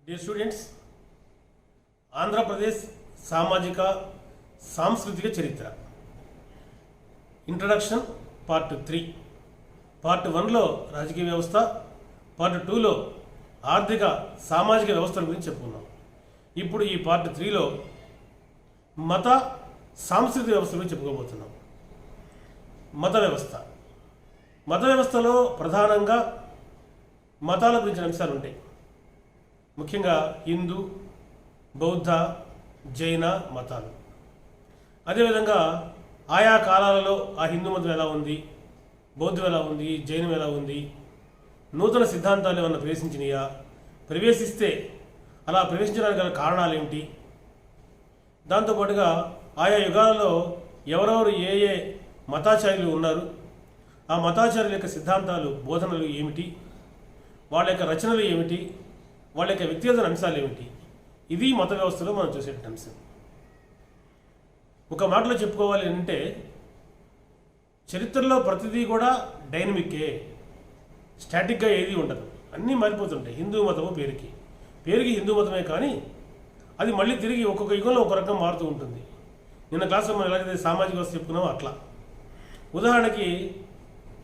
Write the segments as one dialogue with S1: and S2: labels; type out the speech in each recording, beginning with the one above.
S1: Dear students, Andhra Pradesh సామాజిక సాంస్కృతిక చరిత్ర ఇంట్రడక్షన్ పార్ట్ 3. పార్ట్ 1లో రాజకీయ వ్యవస్థ, పార్ట్ 2లో ఆర్థిక సామాజిక వ్యవస్థల గురించి చెప్పుకున్నాం. ఇప్పుడు ఈ పార్ట్ 3లో మత సాంస్కృతిక వ్యవస్థల గురించి చెప్పుకోబోతున్నాం. మత వ్యవస్థలో ప్రధానంగా మతాల గురించిన అంశాలు ఉంటాయి. ముఖ్యంగా హిందూ, బౌద్ధ, జైన మతాలు. అదేవిధంగా ఆయా కాలాలలో ఆ హిందూ మతం ఎలా ఉంది, బౌద్ధం ఎలా ఉంది, జైనం ఎలా ఉంది, నూతన సిద్ధాంతాలు ఏమన్నా ప్రవేశించినాయా, ప్రవేశిస్తే అలా ప్రవేశించడానికి గల కారణాలు ఏమిటి, దాంతోపాటుగా ఆయా యుగాలలో ఎవరెవరు ఏ ఏ మతాచార్యులు ఉన్నారు, ఆ మతాచార్యుల యొక్క సిద్ధాంతాలు, బోధనలు ఏమిటి, వాళ్ళ యొక్క రచనలు ఏమిటి, వాళ్ళ యొక్క వ్యక్తిగత అంశాలు ఏమిటి, ఇది మత వ్యవస్థలో మనం చూసేట అంశం. ఒక మాటలో చెప్పుకోవాలి అంటే చరిత్రలో ప్రతిదీ కూడా డైనమిక్కే, స్టాటిక్గా ఏది ఉండదు, అన్నీ మారిపోతుంటాయి. హిందూ మతము పేరుకి హిందూ మతమే, కానీ అది మళ్ళీ తిరిగి ఒక్కొక్క యుగంలో ఒక రకం మారుతూ ఉంటుంది. నిన్న క్లాస్లో మనం ఎలాగైతే సామాజిక వ్యవస్థ చెప్పుకున్నామో అట్లా. ఉదాహరణకి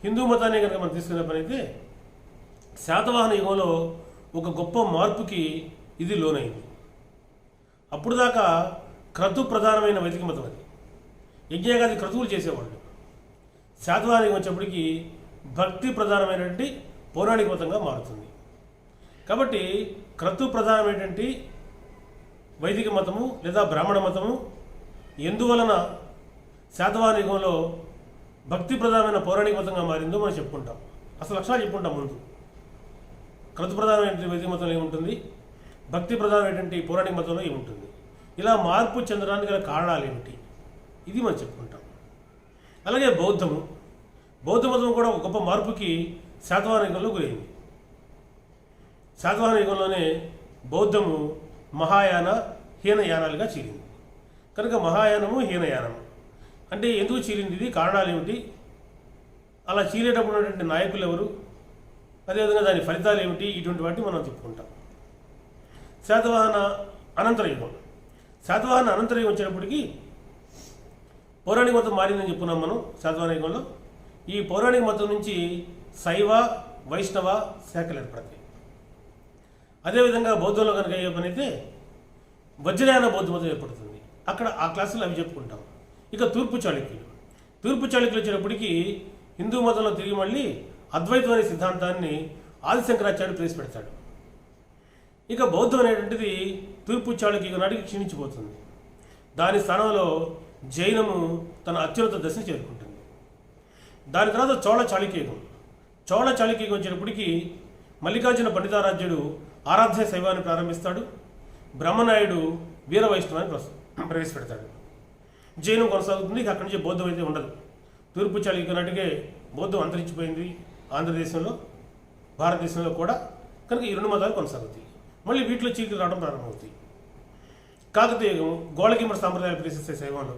S1: హిందూ మతాన్ని కనుక మనం తీసుకునే పని అయితే శాతవాహన యుగంలో ఒక గొప్ప మార్పుకి ఇది లోనైంది. అప్పుడు దాకా క్రతు ప్రధానమైన వైదిక మతం అది. యజ్ఞయాగాది క్రతువులు చేసేవాళ్ళు. శాతవాహన యుగం వచ్చేప్పటికి భక్తి ప్రధానమైనటువంటి పౌరాణిక మతంగా మారుతుంది. కాబట్టి క్రతు ప్రధానమైనటువంటి వైదిక మతము లేదా బ్రాహ్మణ మతము ఎందువలన శాతవాహన యుగంలో భక్తి ప్రధానమైన పౌరాణిక మతంగా మారిందో మనం చెప్పుకుంటాం. అసలు లక్షణాలు చెప్పుకుంటాం. ముందు క్రతు ప్రధానమైనటువంటి వైదిక మతంలో ఏముంటుంది, భక్తి ప్రధానమైనటువంటి పౌరాణిక మతంలో ఏముంటుంది, ఇలా మార్పు చెందడానికి గల కారణాలు ఏమిటి, ఇది మనం చెప్పుకుంటాం. అలాగే బౌద్ధ మతం కూడా ఒక గొప్ప మార్పుకి శాతవాహన యుగంలో గురైంది. శాతవాహన యుగంలోనే బౌద్ధము మహాయాన, హీనయానాలుగా చీలింది. కనుక మహాయానము, హీనయానము అంటే ఎందుకు చీలింది, ఇది కారణాలు ఏమిటి, అలా చీలేటప్పుడు ఉన్నటువంటి నాయకులు ఎవరు, అదేవిధంగా దాని ఫలితాలు ఏమిటి, ఇటువంటి వాటిని మనం చెప్పుకుంటాం. శాతవాహన అనంతర యుగం వచ్చేటప్పటికి పౌరాణిక మతం మారిందని చెప్పుకున్నాం మనం. శాతవాహన యుగంలో ఈ పౌరాణిక మతం నుంచి శైవ, వైష్ణవ శాఖలు ఏర్పడతాయి. అదేవిధంగా బౌద్ధంలో కనుక అయ్యే పని అయితే వజ్రయాన బౌద్ధ మతం ఏర్పడుతుంది. అక్కడ ఆ క్లాసులు అవి చెప్పుకుంటాం. ఇక తూర్పు చాళుక్యులు వచ్చేటప్పటికి హిందూ మతంలో తిరిగి మళ్ళీ అద్వైతం అనే సిద్ధాంతాన్ని ఆదిశంకరాచార్యుడు ప్రవేశపెడతాడు. ఇక బౌద్ధం అనేటువంటిది తూర్పు చాళుక్య నాటికి క్షీణించిపోతుంది. దాని స్థానంలో జైనము తన అత్యున్నత దశను చేరుకుంటుంది. దాని తర్వాత చోళ చాళుక్యయుగం వచ్చేటప్పటికి మల్లికార్జున పండితారాధ్యుడు ఆరాధ్య శైవాన్ని ప్రారంభిస్తాడు. బ్రహ్మనాయుడు వీర వైష్ణవాన్ని ప్రవేశపెడతాడు. జైనం కొనసాగుతుంది. అక్కడి నుంచి బౌద్ధం అయితే ఉండదు. తూర్పు చాళుక్య నాటికే బౌద్ధం అంతరించిపోయింది ఆంధ్రదేశంలో, భారతదేశంలో కూడా. కనుక ఈ రెండు మతాలు కొనసాగుతాయి. మళ్ళీ వీటిలో చీకటి రావడం ప్రారంభమవుతాయి. కాకతీయ యుగం గోళకింబర సాంప్రదాయాలు ప్రవేశిస్తే శైవంలో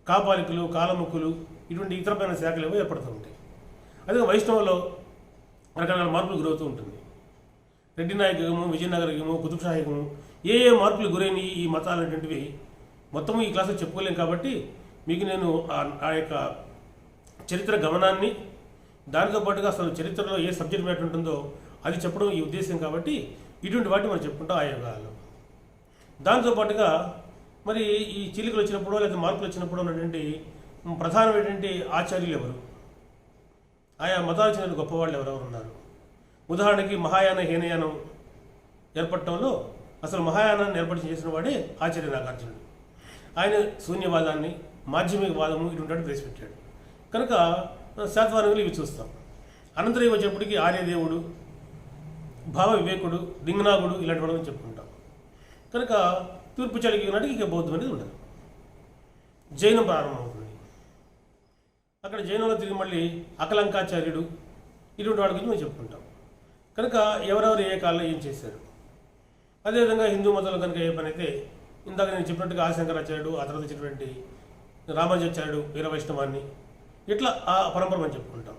S1: కాపాలికులు, కాలముక్కులు ఇటువంటి ఇతరమైన శాఖలు ఏవో ఏర్పడుతూ ఉంటాయి. అదే వైష్ణవంలో రకరకాల మార్పులు గురవుతూ ఉంటుంది. రెడ్డి నాయక యుగము, విజయనగర యుగము, కుతుబ్షా యుగము, ఏ మార్పులు గురైన ఈ మతాలు అనేటువంటివి మొత్తం ఈ క్లాసులో చెప్పుకోలేం. కాబట్టి మీకు నేను ఆ యొక్క చరిత్ర గమనాన్ని, దానితో పాటుగా అసలు చరిత్రలో ఏ సబ్జెక్ట్ మ్యాటర్ ఉంటుందో అది చెప్పడం ఈ ఉద్దేశం. కాబట్టి ఇటువంటి వాటిని మనం చెప్పుకుంటాం ఆ యుగాలలో. దాంతోపాటుగా మరి ఈ చీలికలు వచ్చినప్పుడు లేదా మార్పులు వచ్చినప్పుడు ఉన్నటువంటి ప్రధానమైనటువంటి ఆచార్యులు ఎవరు, ఆయా మతాలు చెందిన గొప్పవాళ్ళు ఎవరెవరు ఉన్నారు. ఉదాహరణకి మహాయాన, హీనయానం ఏర్పడటంలో అసలు మహాయానాన్ని ఏర్పాటు చేసిన వాడే ఆచార్య నాగార్జునుడు. ఆయన శూన్యవాదాన్ని, మాధ్యమిక వాదము ఇటువంటి వాటిని ప్రవేశపెట్టాడు. కనుక శాతవాహనంలో ఇవి చూస్తాం. అనంతరం వచ్చేప్పటికి ఆర్యదేవుడు, భావ వివేకుడు, లింగనాగుడు ఇలాంటి వాళ్ళని చెప్పుకుంటాం. కనుక తూర్పు చాళుక్య నాటికి ఇక బౌద్ధం అనేది ఉండదు. జైనం ప్రారంభమవుతుంది. అక్కడ జైనంలో తిరిగి మళ్ళీ అకలంకాచార్యుడు ఇటువంటి వాడి గురించి మేము చెప్పుకుంటాం. కనుక ఎవరెవరు ఏ కాలంలో ఏం చేశారు. అదేవిధంగా హిందూ మతంలో కనుక ఏ పని అయితే ఇందాక నేను చెప్పినట్టుగా ఆదిశంకరాచార్యుడు, ఆ తర్వాత వచ్చినటువంటి రామానుజాచార్యుడు వీర వైష్ణవాన్ని, ఇట్లా ఆ పరంపర మనం చెప్పుకుంటాం.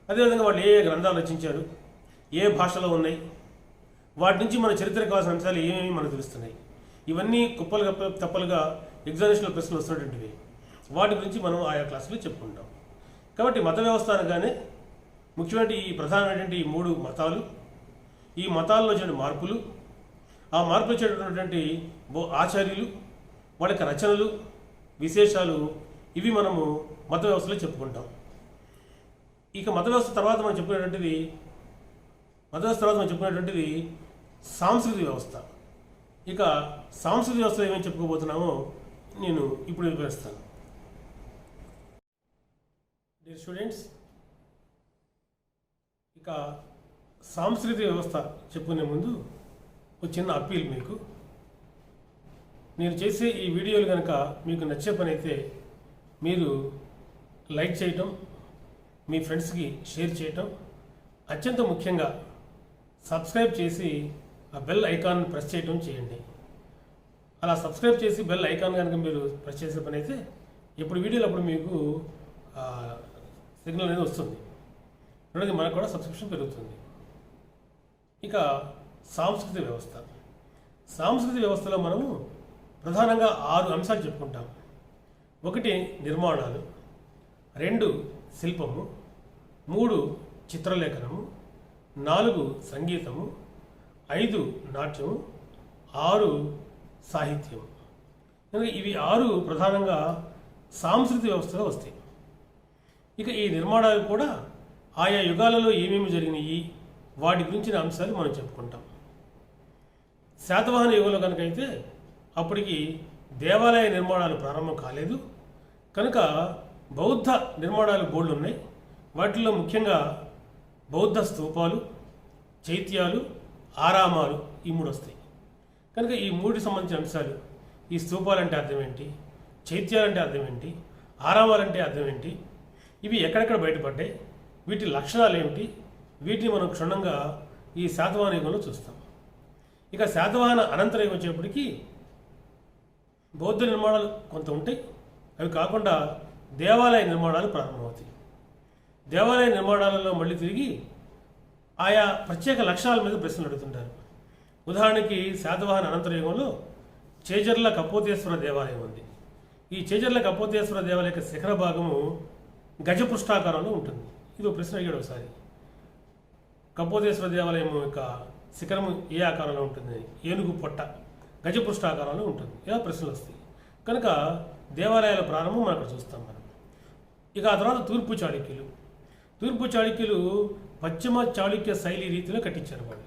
S1: అదేవిధంగా వాళ్ళు ఏ గ్రంథాలు రచించారు, ఏ భాషలో ఉన్నాయి, వాటి నుంచి మన చరిత్రకు కావాల్సిన అంశాలు ఏమేమి మనకు తెలుస్తున్నాయి. ఇవన్నీ కుప్పలు తప్పలుగా ఎగ్జామినేషన్లో ప్రశ్నలు వస్తున్నటువంటివి. వాటి గురించి మనం ఆయా క్లాసులో చెప్పుకుంటాం. కాబట్టి మత వ్యవస్థ అనగానే ముఖ్యమైన ఈ ప్రధానమైనటువంటి ఈ 3 మతాలు, ఈ మతాల్లో వచ్చిన మార్పులు, ఆ మార్పులు వచ్చేటటువంటి ఆచార్యులు, వాళ్ళ యొక్క రచనలు, విశేషాలు, ఇవి మనము మత వ్యవస్థలో చెప్పుకుంటాం. ఇక మత వ్యవస్థ తర్వాత మనం చెప్పుకునేటువంటిది సాంస్కృతిక వ్యవస్థ. ఇక సాంస్కృతిక వ్యవస్థలో ఏమేమి చెప్పుకోబోతున్నామో నేను ఇప్పుడు వివరిస్తాను. డియర్ స్టూడెంట్స్, ఇక సాంస్కృతిక వ్యవస్థ చెప్పుకునే ముందు ఒక చిన్న అప్పీల్ మీకు. నేను చేసే ఈ వీడియోలు కనుక మీకు నచ్చే పని అయితే మీరు లైక్ చేయటం, మీ ఫ్రెండ్స్కి షేర్ చేయటం, అత్యంత ముఖ్యంగా సబ్స్క్రైబ్ చేసి ఆ బెల్ ఐకాన్ ప్రెస్ చేయటం చేయండి. అలా సబ్స్క్రైబ్ చేసి బెల్ ఐకాన్ కనుక మీరు ప్రెస్ చేసే పని అయితే ఎప్పుడు వీడియోలు అప్పుడు మీకు సిగ్నల్ అనేది వస్తుంది. రెండోది మనకు కూడా సబ్స్క్రిప్షన్ పెరుగుతుంది. ఇక సాంస్కృతిక వ్యవస్థలో మనము ప్రధానంగా 6 అంశాలు చెప్పుకుంటాం. 1 నిర్మాణాలు, 2 శిల్పము, 3 చిత్రలేఖనము, 4 సంగీతము, 5 నాట్యము, 6 సాహిత్యం. ఇవి 6 ప్రధానంగా సాంస్కృతిక వ్యవస్థలో వస్తాయి. ఇక ఈ నిర్మాణాలు కూడా ఆయా యుగాలలో ఏమేమి జరిగినాయి వాటి గురించిన అంశాలు మనం చెప్పుకుంటాం. శాతవాహన యుగంలో కనుక అయితే అప్పటికి దేవాలయ నిర్మాణాలు ప్రారంభం కాలేదు కనుక బౌద్ధ నిర్మాణాలు బోల్డ్ ఉన్నాయి. వాటిల్లో ముఖ్యంగా బౌద్ధ స్తూపాలు, చైత్యాలు, ఆరామాలు ఈ 3 వస్తాయి. కనుక ఈ 3కి సంబంధించిన అంశాలు, ఈ స్తూపాలంటే అర్థం ఏంటి, చైత్యాలంటే అర్థం ఏంటి, ఆరామాలంటే అర్థం ఏంటి, ఇవి ఎక్కడెక్కడ బయటపడ్డాయి, వీటి లక్షణాలు ఏమిటి, వీటిని మనం క్షుణ్ణంగా ఈ శాతవాహన యుగంలో చూస్తాం. ఇక శాతవాహన అనంతర యుగం వచ్చేప్పటికీ బౌద్ధ నిర్మాణాలు కొంత ఉంటాయి. అవి కాకుండా దేవాలయ నిర్మాణాలు ప్రారంభమవుతాయి. దేవాలయ నిర్మాణాలలో మళ్ళీ తిరిగి ఆయా ప్రత్యేక లక్షణాల మీద ప్రశ్నలు అడుగుతుంటారు. ఉదాహరణకి శాతవాహన అనంతర యుగంలో చేజర్ల కపోతేశ్వర దేవాలయం ఉంది. ఈ చేజర్ల కపోతేశ్వర దేవాలయ యొక్క శిఖర భాగము గజపృష్ఠాకారంలో ఉంటుంది. ఇది ఒక ప్రశ్న అడిగాడు ఒకసారి. కపోతేశ్వర దేవాలయం యొక్క శిఖరము ఏ ఆకారంలో ఉంటుంది? ఏనుగు పొట్ట గజపృష్ఠాకారంలో ఉంటుంది. ఇలా ప్రశ్నలు వస్తాయి. కనుక దేవాలయాల ప్రారంభం మనం అక్కడ చూస్తాం మనం. ఇక ఆ తర్వాత తూర్పు చాళుక్యులు పశ్చిమ చాళుక్య శైలి రీతిలో కట్టించారు వాళ్ళు.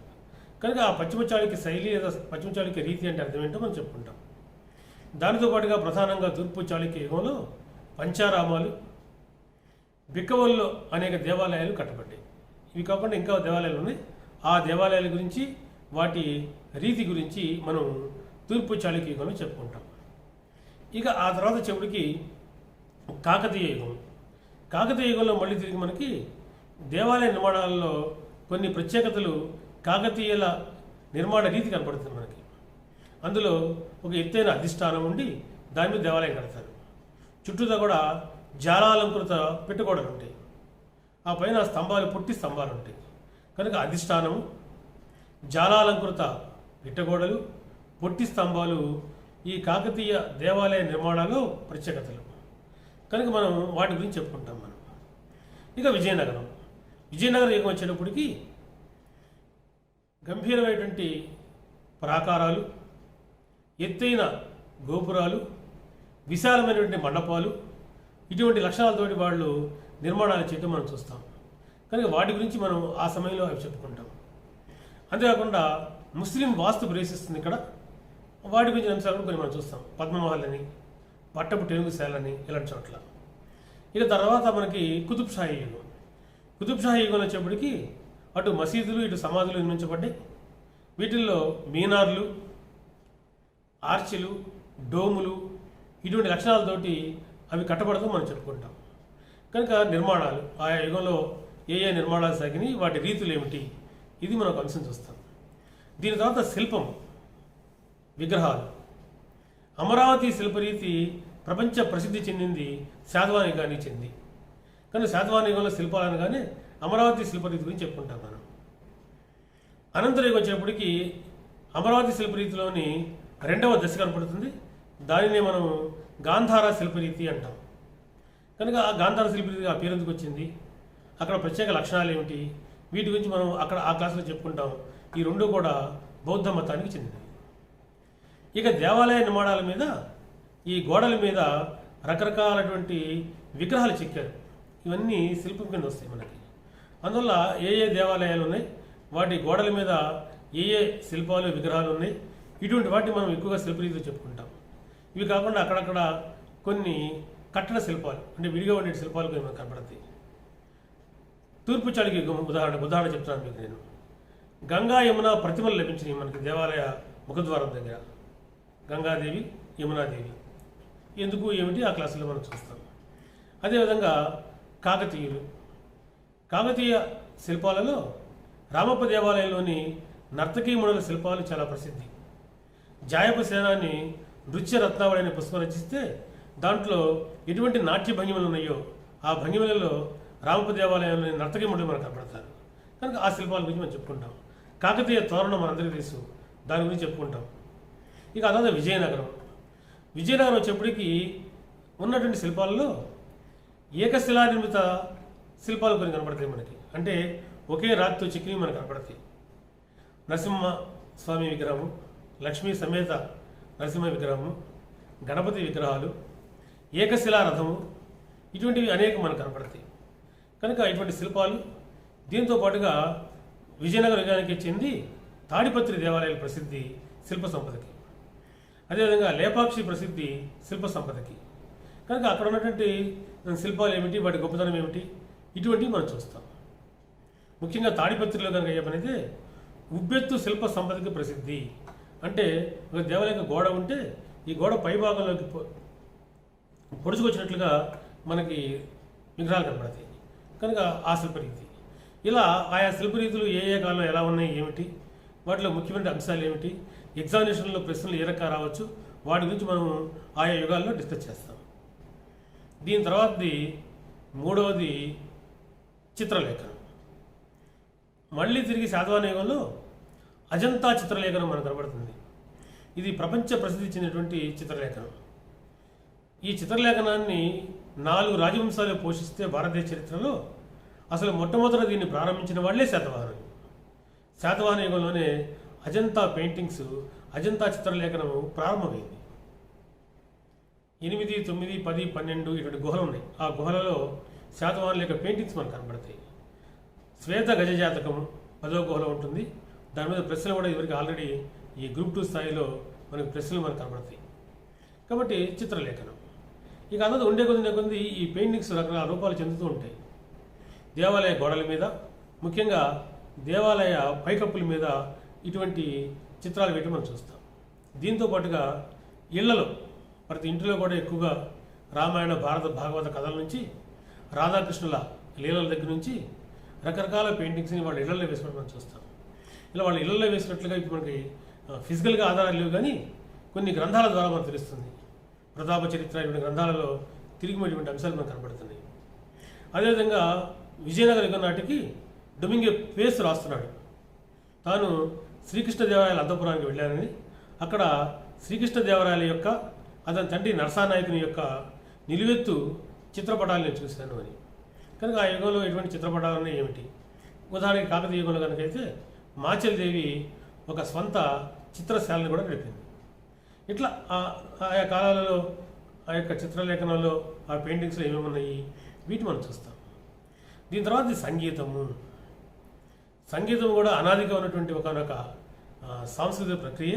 S1: కనుక ఆ పశ్చిమ చాళుక్య శైలి లేదా పశ్చిమ చాళుక్య రీతి అంటే అర్థం ఏంటో మనం చెప్పుకుంటాం. దానితో పాటుగా ప్రధానంగా తూర్పు చాళుక్య యుగంలో పంచారామాలు, బిక్కవల్లో అనేక దేవాలయాలు కట్టబడ్డాయి. ఇవి కాకుండా ఇంకా దేవాలయాలు ఉన్నాయి. ఆ దేవాలయాల గురించి, వాటి రీతి గురించి మనం తూర్పు చాళుక్య యుగంలో చెప్పుకుంటాం. ఇక ఆ తర్వాత చివరికి కాకతీయ యుగంలో మళ్ళీ తిరిగి మనకి దేవాలయ నిర్మాణాలలో కొన్ని ప్రత్యేకతలు, కాకతీయుల నిర్మాణ రీతి కనపడుతుంది మనకి. అందులో ఒక ఎత్తైన అధిష్టానం ఉండి దాని మీద దేవాలయం కడతారు. చుట్టూతో కూడా జాలాలంకృత పెట్టుకోవడాలు ఉంటాయి. ఆ పైన పొట్టి స్తంభాలు ఉంటాయి. కనుక అధిష్టానము, జాలాలంకృత పిట్టగోడలు, పొట్టి స్తంభాలు ఈ కాకతీయ దేవాలయ నిర్మాణాల్లో ప్రత్యేకతలు. కనుక మనం వాటి గురించి చెప్పుకుంటాం మనం. ఇక విజయనగరం యుగం వచ్చేటప్పటికి గంభీరమైనటువంటి ప్రాకారాలు, ఎత్తైన గోపురాలు, విశాలమైనటువంటి మండపాలు, ఇటువంటి లక్షణాలతోటి వాళ్ళు నిర్మాణాలు చేయడం మనం చూస్తాం. కనుక వాటి గురించి మనం ఆ సమయంలో అవి చెప్పుకుంటాం. అంతేకాకుండా ముస్లిం వాస్తు ప్రవేశిస్తుంది ఇక్కడ. వాటి గురించిన అంశాలను కొన్ని మనం చూస్తాం. పద్మమహల్ అని, పట్టపు టెనుగుశాలని ఇలాంటి చోట్ల. ఇక తర్వాత మనకి కుతుబ్షాహీ యుగంలో వచ్చేప్పటికి అటు మసీదులు, ఇటు సమాధులు నిర్మించబడ్డాయి. వీటిల్లో మీనార్లు, ఆర్చిలు, డోములు ఇటువంటి లక్షణాలతోటి అవి కట్టబడతాం మనం చెప్పుకుంటాం. కనుక నిర్మాణాలు, ఆయా యుగంలో ఏ నిర్మాణాలు సాగినాయి, వాటి రీతులు ఏమిటి, ఇది మనం ఒక అంశం చూస్తాం. దీని తర్వాత శిల్పం, విగ్రహాలు. అమరావతి శిల్పరీతి ప్రపంచ ప్రసిద్ధి చెందింది శాతవాహన యుగానికి చెంది. కానీ శాతవాహన యుగంలో శిల్పాలు అనగానే అమరావతి శిల్పరీతి గురించి చెప్పుకుంటాం మనం. అనంతర యుగం వచ్చేప్పటికి అమరావతి శిల్పరీతిలోని రెండవ దశ కనపడుతుంది. దానినే మనం గాంధార శిల్పరీతి అంటాం. కనుక ఆ గాంధార శిల్పరీతి ఆ పేరు ఎందుకు వచ్చింది, అక్కడ ప్రత్యేక లక్షణాలు ఏమిటి, వీటి గురించి మనం అక్కడ ఆ క్లాసులో చెప్పుకుంటాం. ఈ రెండు కూడా బౌద్ధ మతానికి చెందినవి. ఇక దేవాలయ నిర్మాణాల మీద ఈ గోడల మీద రకరకాలటువంటి విగ్రహాలు చెక్కారు. ఇవన్నీ శిల్పం కింద వస్తాయి మనకి. అందువల్ల ఏ ఏ దేవాలయాలు ఉన్నాయి, వాటి గోడల మీద ఏ ఏ శిల్పాలు విగ్రహాలు ఉన్నాయి, ఇటువంటి వాటిని మనం ఎక్కువగా శిల్పరీతిలో చెప్పుకుంటాం. ఇవి కాకుండా అక్కడక్కడ కొన్ని కట్టడ శిల్పాలు అంటే విడిగా ఉండే శిల్పాలు కొన్ని మనకు కనపడతాయి. తూర్పు చాళుక్య యుగం ఉదాహరణ చెప్తున్నాను మీకు నేను. గంగా యమున ప్రతిమలు లభించినాయి మనకి దేవాలయ ముఖద్వారం దగ్గర. గంగాదేవి, యమునాదేవి ఎందుకు ఏమిటి ఆ క్లాసులో మనం చూస్తాం. అదేవిధంగా కాకతీయ శిల్పాలలో రామప్ప దేవాలయంలోని నర్తకీమునుల శిల్పాలు చాలా ప్రసిద్ధి. జాయప సేనాన్ని నృత్య రత్నావళి అనే పుస్తకం రచిస్తే దాంట్లో ఎటువంటి నాట్య భంగిమలు ఉన్నాయో ఆ భంగిమలలో రామప్ప దేవాలయంలోని నర్తకీమునులు మనకు కనపడతారు. కనుక ఆ శిల్పాల గురించి మనం చెప్పుకుంటాం. కాకతీయ తోరణం మనందరికీ తెలుసు, దాని గురించి చెప్పుకుంటాం. ఇక అదే విజయనగరం వచ్చేప్పటికి ఉన్నటువంటి శిల్పాలలో ఏకశిలా నిర్మిత శిల్పాలు కొన్ని కనపడతాయి మనకి. అంటే ఒకే రాతితో చెక్కినవి మనకు కనపడతాయి. నరసింహ స్వామి విగ్రహము, లక్ష్మీ సమేత నరసింహ విగ్రహము, గణపతి విగ్రహాలు, ఏకశిలా రథము, ఇటువంటివి అనేక మనకు కనపడతాయి. కనుక ఇటువంటి శిల్పాలు దీంతో పాటుగా విజయనగర యుగానికి చెంది తాడిపత్రి దేవాలయాల ప్రసిద్ధి శిల్ప సంపదకి, అదేవిధంగా లేపాక్షి ప్రసిద్ధి శిల్ప సంపదకి. కనుక అక్కడ ఉన్నటువంటి శిల్పాలు ఏమిటి, వాటి గొప్పతనం ఏమిటి, ఇటువంటివి మనం చూస్తాం. ముఖ్యంగా తాడిపత్రిలో కనుక ఏమనేది ఉబ్బెత్తు శిల్ప సంపదకి ప్రసిద్ధి. అంటే ఒక దేవాలయ గోడ ఉంటే ఈ గోడ పై భాగంలోకి పొడుచుకొచ్చినట్లుగా మనకి విగ్రహాలు కనపడతాయి. కనుక ఆ శిల్పరీతి ఇలా ఆయా శిల్పరీతులు ఏ ఏ కాలంలో ఎలా ఉన్నాయి ఏమిటి, వాటిలో ముఖ్యమైన అంశాలు ఏమిటి, ఎగ్జామినేషన్లో ప్రశ్నలు ఏ రకంగా రావచ్చు, వాటి గురించి మనం ఆయా యుగాల్లో డిస్కస్ చేస్తాం. దీని తర్వాతది మూడవది చిత్రలేఖనం. మళ్ళీ తిరిగి శాతవాహన యుగంలో అజంతా చిత్రలేఖనం మనకు కనబడుతుంది. ఇది ప్రపంచ ప్రసిద్ధి చెందినటువంటి చిత్రలేఖనం. ఈ చిత్రలేఖనాన్ని 4 రాజవంశాలు పోషిస్తే భారతదేశ చరిత్రలో అసలు మొట్టమొదట దీన్ని ప్రారంభించిన వాళ్ళే శాతవాహనులు. శాతవాహన యుగంలోనే అజంతా పెయింటింగ్స్, అజంతా చిత్రలేఖనం ప్రారంభమైంది. 8, 9, 10, 12 ఇటువంటి గుహలు ఉన్నాయి. ఆ గుహలలో శాతవాహనుల యొక్క పెయింటింగ్స్ మనకు కనబడతాయి. శ్వేత గజజాతకము 10వ గుహలో ఉంటుంది. దాని మీద ప్రశ్నలు కూడా ఇవరికి ఆల్రెడీ ఈ గ్రూప్ 2 స్థాయిలో మనకి ప్రశ్నలు మనకు కనబడతాయి. కాబట్టి చిత్రలేఖనం ఇక అన్నది ఉండే కొద్ది ఈ పెయింటింగ్స్ రకరకాల రూపాలు చెందుతూ ఉంటాయి. దేవాలయ గోడల మీద, ముఖ్యంగా దేవాలయ పైకప్పుల మీద ఇటువంటి చిత్రాలు పెట్టి మనం చూస్తాం. దీంతో పాటుగా ఇళ్లలో ప్రతి ఇంటిలో కూడా ఎక్కువగా రామాయణ, భారత, భాగవత కథల నుంచి రాధాకృష్ణుల లీలల దగ్గర నుంచి రకరకాల పెయింటింగ్స్ని వాళ్ళ ఇళ్లలో వేసినట్టు మనం చూస్తాం. ఇలా వాళ్ళ ఇళ్లలో వేసినట్లుగా ఇప్పుడు మనకి ఫిజికల్గా ఆధారాలు లేవు, కానీ కొన్ని గ్రంథాల ద్వారా మనకు తెలుస్తుంది. ప్రతాప చరిత్ర ఇటువంటి గ్రంథాలలో తిరిగినటువంటి అంశాలు మనకు కనబడుతున్నాయి. అదేవిధంగా విజయనగర యుగం నాటికి డొమింగే పేస్ రాస్తున్నాడు. తాను శ్రీకృష్ణదేవరాయల అంతఃపురానికి వెళ్ళానని, అక్కడ శ్రీకృష్ణదేవరాయల యొక్క అతని తండ్రి నరసానాయకుని యొక్క నిలువెత్తు చిత్రపటాలు నేను చూశాను అని. కనుక ఆ యుగంలో ఎటువంటి చిత్రపటాలన్నీ ఏమిటి, ఉదాహరణకి కాకతీయ యుగంలో కనుకైతే మాచల్దేవి ఒక స్వంత చిత్రశాలను కూడా నడిపింది. ఇట్లా ఆయా కాలాలలో ఆ యొక్క చిత్రలేఖనాల్లో ఆ పెయింటింగ్స్లో ఏమేమి ఉన్నాయి వీటి మనం చూస్తాం. దీని తర్వాత సంగీతం కూడా అనాదిగా ఉన్నటువంటి ఒకనొక సాంస్కృతిక ప్రక్రియ.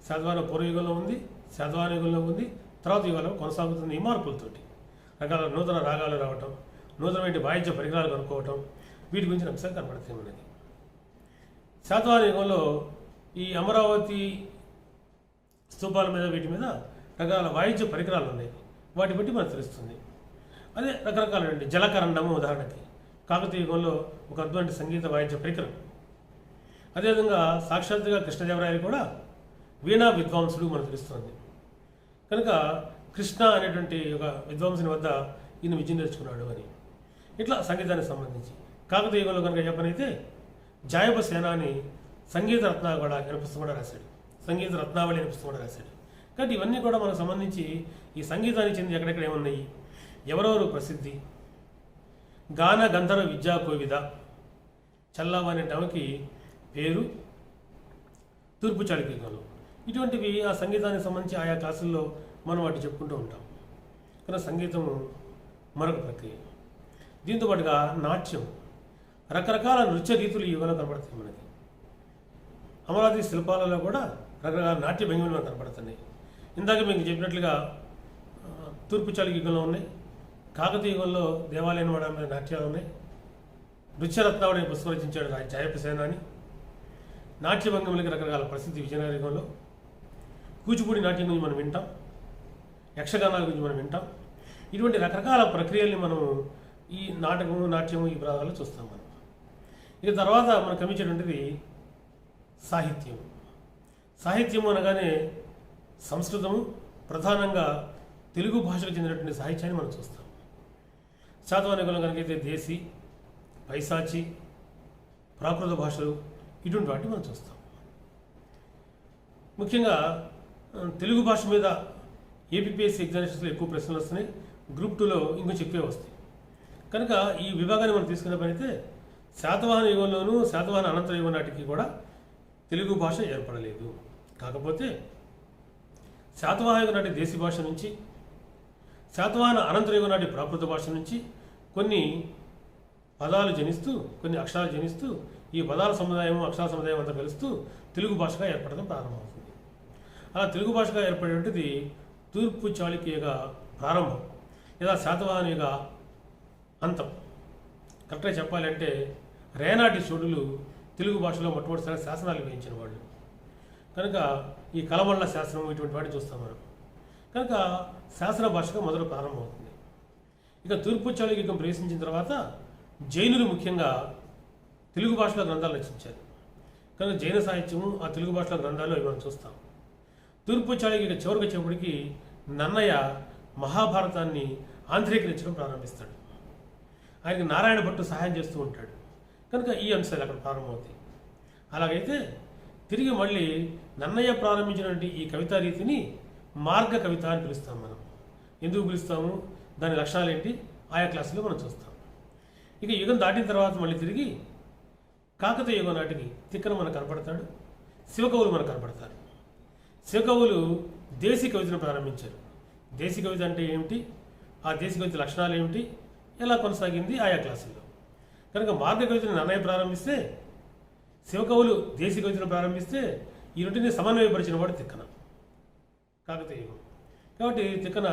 S1: శాతవాహన పూర్వయుగంలో ఉంది, శాతవాహన యుగంలో ఉంది, తర్వాత యుగంలో కొనసాగుతుంది. ఈ మార్పులతోటి రకాల నూతన రాగాలు రావటం, నూతనమైన వాయిద్య పరికరాలు కనుక్కోవటం, వీటి గురించిన అంశాలు కనబడుతుంది మనకి. శాతవాహన యుగంలో ఈ అమరావతి స్తూపాల మీద వీటి మీద రకరకాల వాయిద్య పరికరాలు ఉన్నాయి. వాటి బట్టి మనకు తెలుస్తుంది. అదే రకరకాల జలకరణము ఉదాహరణకి కాకతీయ యుగంలో ఒక అద్భుతమైన సంగీత వాయిద్య పరికరం. అదేవిధంగా సాక్షాత్తుగా కృష్ణదేవరాయలు కూడా వీణా విద్వాంసుడు మనకు తెలుస్తుంది. కనుక కృష్ణ అనేటువంటి ఒక విద్వాంసుని వద్ద ఈయన విద్య నేర్చుకున్నాడు అని. ఇట్లా సంగీతానికి సంబంధించి కాకతీయ యుగంలో కనుక చెప్పనైతే జాయప సేనాని సంగీత రత్నావళి అనే పుస్తకం కూడా రాశాడు. సంగీత రత్నావళి అనే పుస్తకం కూడా రాశాడు. కాబట్టి ఇవన్నీ కూడా మనకు సంబంధించి ఈ సంగీతానికి చెంది ఎక్కడెక్కడ ఏమున్నాయి, ఎవరెవరు ప్రసిద్ధి, గాన గంధర్వ విద్యా కోవిద చల్లావ అనే టమకి పేరు తూర్పు చాళుక్యుగంలో. ఇటువంటివి ఆ సంగీతానికి సంబంధించి ఆయా క్లాసుల్లో మనం వాటి చెప్పుకుంటూ ఉంటాం. కానీ సంగీతం మరొక ప్రక్రియ. దీంతో పాటుగా నాట్యం, రకరకాల నృత్య రీతులు ఈ యుగంలో కనబడతాయి మనకి. అమరావతి శిల్పాలలో కూడా రకరకాల నాట్య భంగిమలు మనకు కనబడుతున్నాయి. ఇందాక మీకు చెప్పినట్లుగా తూర్పు చాళుక్యుగంలో ఉన్నాయి, కాకతీయ యుగంలో దేవాలయం వాడ నాట్యాలు ఉన్నాయి. నృత్యరత్నావళి పుస్తకం రచించాడు జాయప సేనాని. నాట్య భంగిమలకి రకరకాల ప్రసిద్ధి విజయనగర యుగంలో. కూచిపూడి నాట్యం గురించి మనం వింటాం, యక్షగానాల గురించి మనం వింటాం. ఇటువంటి రకరకాల ప్రక్రియల్ని మనం ఈ నాటకము నాట్యము ఈ ప్రాంతాల్లో చూస్తాం మనం. ఇక తర్వాత మనకు కనిపించేటువంటిది సాహిత్యం. సాహిత్యం అనగానే సంస్కృతము, ప్రధానంగా తెలుగు భాషకు చెందినటువంటి సాహిత్యాన్ని మనం చూస్తాం. శాతవాహనికులం కనుకైతే దేశీ, పైశాచి, ప్రాకృత భాషలు ఇటువంటి వాటిని మనం చూస్తాం. ముఖ్యంగా తెలుగు భాష మీద ఏపీపీఎస్సీ ఎగ్జామినేషన్స్లో ఎక్కువ ప్రశ్నలు వస్తున్నాయి. గ్రూప్ 2లో ఇంకొంచెం ఎక్కువే వస్తాయి. కనుక ఈ విభాగాన్ని మనం తీసుకునే పనైతే శాతవాహన యుగంలోనూ శాతవాహన అనంతర యుగం నాటికి కూడా తెలుగు భాష ఏర్పడలేదు. కాకపోతే శాతవాహన యుగం నాటి దేశీ భాష నుంచి, శాతవాహన అనంతర యుగం నాటి ప్రాకృత భాష నుంచి కొన్ని పదాలు జనిస్తూ, కొన్ని అక్షరాలు జనిస్తూ, ఈ పదాల సముదాయం అక్షరాల సముదాయం అంతా కలుస్తూ తెలుగు భాషగా ఏర్పడడం ప్రారంభమవుతుంది. అలా తెలుగు భాషగా ఏర్పడేటువంటిది తూర్పు చాళుక్యుగ ప్రారంభం లేదా శాతవాహన యుగ అంతం. కరెక్ట్గా చెప్పాలంటే రేనాటి చోడులు తెలుగు భాషలో మొట్టమొదటిసారి శాసనాలు వేయించిన వాళ్ళు. కనుక ఈ కలమళ్ళ శాసనం ఇటువంటి వాటిని చూస్తాం మనం. కనుక శాసన భాషగా మొదలు ప్రారంభమవుతుంది. ఇక తూర్పు చాళుక్యుగం ప్రవేశించిన తర్వాత జైనులు ముఖ్యంగా తెలుగు భాషలో గ్రంథాలు రచించారు. కనుక జైన సాహిత్యము ఆ తెలుగు భాషలో గ్రంథాలు అవి మనం చూస్తాం. తూర్పు చాళుక్యుగ చివరికి వచ్చేప్పటికి నన్నయ్య మహాభారతాన్ని ఆంధ్రీకరించడం ప్రారంభిస్తాడు. ఆయనకి నారాయణ భట్టు సహాయం చేస్తూ ఉంటాడు. కనుక ఈ అంశాలు అక్కడ ప్రారంభమవుతాయి. అలాగైతే తిరిగి మళ్ళీ నన్నయ్య ప్రారంభించినటువంటి ఈ కవితా రీతిని మార్గ కవిత అని పిలుస్తాం మనం. ఎందుకు పిలుస్తాము, దాని లక్షణాలు ఏంటి, ఆయా క్లాసులో మనం చూస్తాం. ఇక యుగం దాటిన తర్వాత మళ్ళీ తిరిగి కాకతీయ యుగం నాటికి తిక్కన మనకు కనపడతాడు, శివకవులు మనకు కనపడతారు. శివకవులు దేశీ కవితను ప్రారంభించారు. దేశీ కవిత అంటే ఏమిటి, ఆ దేశీ కవిత లక్షణాలు ఏమిటి, ఎలా కొనసాగింది ఆయా క్లాసుల్లో. కనుక మార్గ కవితను నన్నయ్య ప్రారంభిస్తే, శివకవులు దేశీ కవితను ప్రారంభిస్తే, ఈ రెంటిని సమన్వయపరిచిన వాడు తిక్కన, కాకతీయ యుగం. కాబట్టి తిక్కన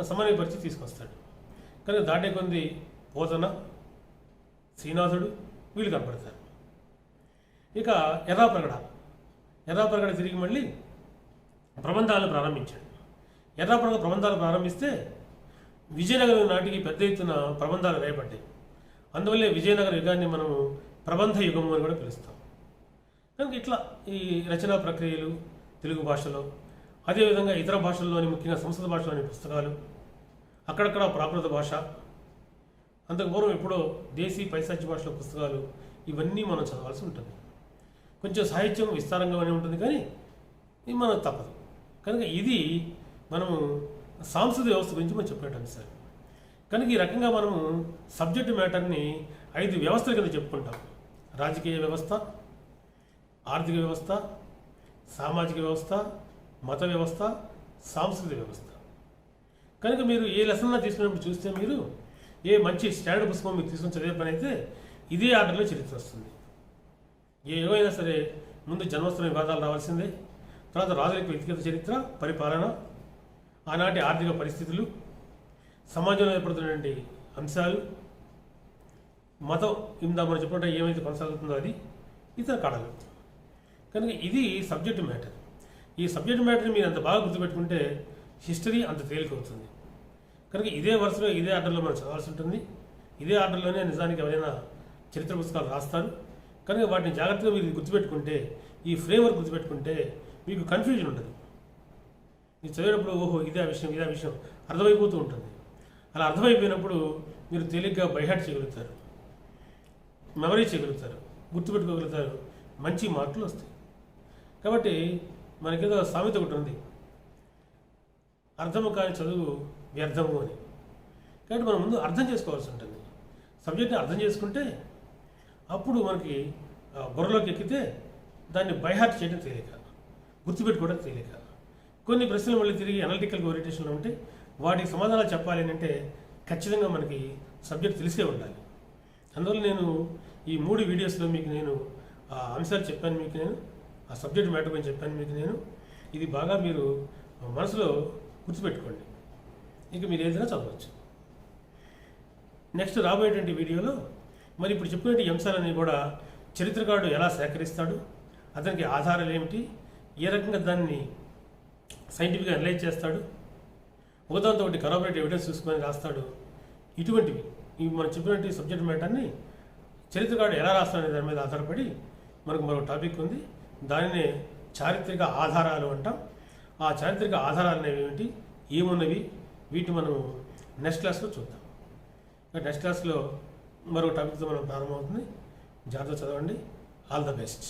S1: సమన్వయపరిచి తీసుకొస్తాడు. కనుక దాటే కొంది పోతన, శ్రీనాథుడు వీళ్ళు కనపడతారు. ఇక ఎర్రాప్రగడ తిరిగి మళ్ళీ ప్రబంధాలను ప్రారంభించాడు. ఎర్రాప్రగడ ప్రబంధాలు ప్రారంభిస్తే విజయనగరం నాటికి పెద్ద ఎత్తున ప్రబంధాలు రాయబడ్డాయి. అందువల్లే విజయనగర యుగాన్ని మనం ప్రబంధ యుగం అని కూడా పిలుస్తాం. కనుక ఇట్లా ఈ రచనా ప్రక్రియలు తెలుగు భాషలో, అదేవిధంగా ఇతర భాషల్లోని ముఖ్యంగా సంస్కృత భాషలోని పుస్తకాలు, అక్కడక్కడ ప్రాకృత భాష, అంతకు పూర్వం ఎప్పుడో దేశీ పైశాచి భాషలో పుస్తకాలు, ఇవన్నీ మనం చదవాల్సి ఉంటుంది. కొంచెం సాహిత్యం విస్తారంగానే ఉంటుంది, కానీ ఇది మనకు తప్పదు. కనుక ఇది మనము సాంస్కృతిక వ్యవస్థ గురించి మనం చెప్పేట అంశాలు. కనుక ఈ రకంగా మనము సబ్జెక్ట్ మ్యాటర్ని 5 వ్యవస్థల కింద చెప్పుకుంటాం. రాజకీయ వ్యవస్థ, ఆర్థిక వ్యవస్థ, సామాజిక వ్యవస్థ, మత వ్యవస్థ, సాంస్కృతిక వ్యవస్థ. కనుక మీరు ఏ లెసన్లో తీసుకున్నప్పుడు చూస్తే మీరు ఏ మంచి స్టాండర్డ్ పుస్తకం మీరు తీసుకుని చదివే పని అయితే ఇదే ఆర్డర్లో చరిత్ర వస్తుంది. ఏ యుగమైనా సరే ముందు జన్మస్థల వివాదాలు రావాల్సిందే, తర్వాత రాజుల యొక్క వ్యక్తిగత చరిత్ర, పరిపాలన, ఆనాటి ఆర్థిక పరిస్థితులు, సమాజంలో ఏర్పడుతున్నటువంటి అంశాలు, మతం ఇందా మనం చెప్పినట్టు ఏమైతే కొనసాగుతుందో అది, ఇతర కళలు. కనుక ఇది సబ్జెక్ట్ మ్యాటర్. ఈ సబ్జెక్ట్ మ్యాటర్ని మీరు అంత బాగా గుర్తుపెట్టుకుంటే హిస్టరీ అంత తేలికవుతుంది. కనుక ఇదే వరుసలో ఇదే ఆర్డర్లో మనం చదవాల్సి ఉంటుంది. ఇదే ఆర్డర్లోనే నిజానికి ఎవరైనా చరిత్ర పుస్తకాలు రాస్తారు. కనుక వాటిని జాగ్రత్తగా మీరు గుర్తుపెట్టుకుంటే, ఈ ఫ్రేమ్వర్క్ గుర్తుపెట్టుకుంటే మీకు కన్ఫ్యూజన్ ఉండదు. మీరు చదివేటప్పుడు ఓహో ఇదే విషయం అర్థమైపోతూ ఉంటుంది. అలా అర్థమైపోయినప్పుడు మీరు తేలిగ్గా బైహార్ట్ చేయగలుగుతారు, మెమరీ చేయగలుగుతారు. గుర్తుపెట్టుకోగలుగుతారు, మంచి మార్కులు వస్తాయి. కాబట్టి మనకేదో సామెత ఒకటి ఉంది, అర్థము కాని చదువు వ్యర్థము అని. కాబట్టి మనం ముందు అర్థం చేసుకోవాల్సి ఉంటుంది. సబ్జెక్ట్ని అర్థం చేసుకుంటే అప్పుడు మనకి బుర్రలోకి ఎక్కితే దాన్ని బైహార్ట్ చేయడం తేలిక, గుర్తుపెట్టుకోవడం తేలిక. కొన్ని ప్రశ్నలు మళ్ళీ తిరిగి అనలిటికల్ ఓరియంటేషన్లో ఉంటే వాటికి సమాధానాలు చెప్పాలి అంటే ఖచ్చితంగా మనకి సబ్జెక్ట్ తెలిసే ఉండాలి. అందువల్ల నేను ఈ 3 వీడియోస్లో మీకు నేను ఆ అంశాలు చెప్పాను, మీకు నేను ఆ సబ్జెక్ట్ మ్యాటర్ గురించి చెప్పాను మీకు నేను. ఇది బాగా మీరు మనసులో గుర్తుపెట్టుకోండి, ఇక మీరు ఏదైనా చదవచ్చు. నెక్స్ట్ రాబోయేటువంటి వీడియోలో మరి ఇప్పుడు చెప్పినట్టు ఈ అంశాలన్నీ కూడా చరిత్రకారుడు ఎలా సేకరిస్తాడు, అతనికి ఆధారాలు ఏమిటి, ఏ రకంగా దాన్ని సైంటిఫిక్గా అనలైజ్ చేస్తాడు, ఒకదాంతో ఒకటి కరాబరేట్ ఎవిడెన్స్ చూసుకొని రాస్తాడు, ఇటువంటివి ఇవి మనం చెప్పినట్టు సబ్జెక్ట్ మ్యాటర్ని చరిత్రకారుడు ఎలా రాస్తాడనే దాని మీద ఆధారపడి మనకు మరో టాపిక్ ఉంది. దానినే చారిత్రక ఆధారాలు అంటాం. ఆ చారిత్రక ఆధారాలు అనేవి ఏమిటి, ఏమున్నవి, వీటిని మనం నెక్స్ట్ క్లాస్లో చూద్దాం. నెక్స్ట్ క్లాస్లో మరో టాపిక్తో మనం ప్రారంభమవుతుంది. జాగ్రత్త చదవండి. All the best.